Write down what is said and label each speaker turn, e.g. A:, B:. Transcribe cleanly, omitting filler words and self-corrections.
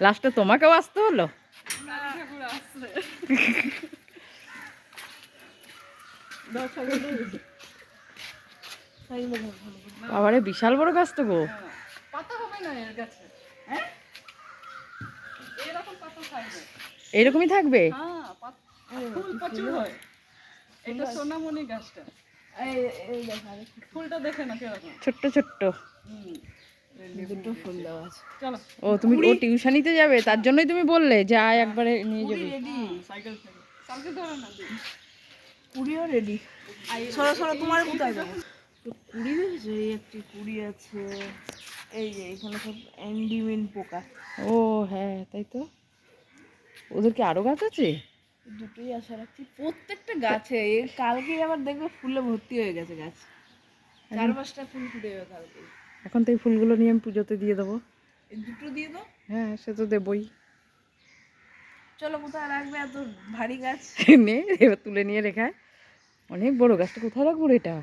A: লাস্টে তোমাকেও আসতে হলো? বাবারে বিশাল বড় গাছ তো গো।
B: পাতা হবে না এর গাছে, হ্যাঁ এরকম পাতা থাকবে,
A: এরকমই থাকবে?
B: হ্যাঁ ফুল প্রচুর হয়। এটা সোনামণি গাছটা, ফুলটা দেখে না কিরকম
A: ছোট্ট ছোট্ট।
B: দুটো ফুল দেওয়া আছে। চলো।
A: ও তুমি ও টিউশনিতে যাবে তার জন্যই তুমি বললে যে আয় একবারে নিয়ে যাবে।
B: সাইকেল সাইকেল ধরো না,
C: কুড়িও রেডি। সরো সরো, তোমার কোথায় যাবো? কুড়ি দেখেছো? এই একটি কুড়ি আছে, এই যে এখানে সব অ্যান্ডিমিন পোকা।
A: ও হ্যাঁ তাই তো। ওদের কি আরো গাছ আছে?
C: দুটোই আশা রাখছি প্রত্যেকটা গাছে। এর কালকেই আবার দেখবে ফুলে ভর্তি হয়ে গেছে গাছ, 4-5টা ফুল ফুটে যাবে কালকে।
A: এখন তো এই ফুলগুলো নিয়ে আমি পুজোতে দিয়ে দেবো।
C: এই দুটো দিয়ে দাও।
A: হ্যাঁ সে তো দেবই।
C: চলো, কোথায় রাখবে এত ভারী গাছ?
A: নে এবার তুলে নিয়ে রেখা। অনেক বড় গাছটা কোথায় রাখবো রে এটা?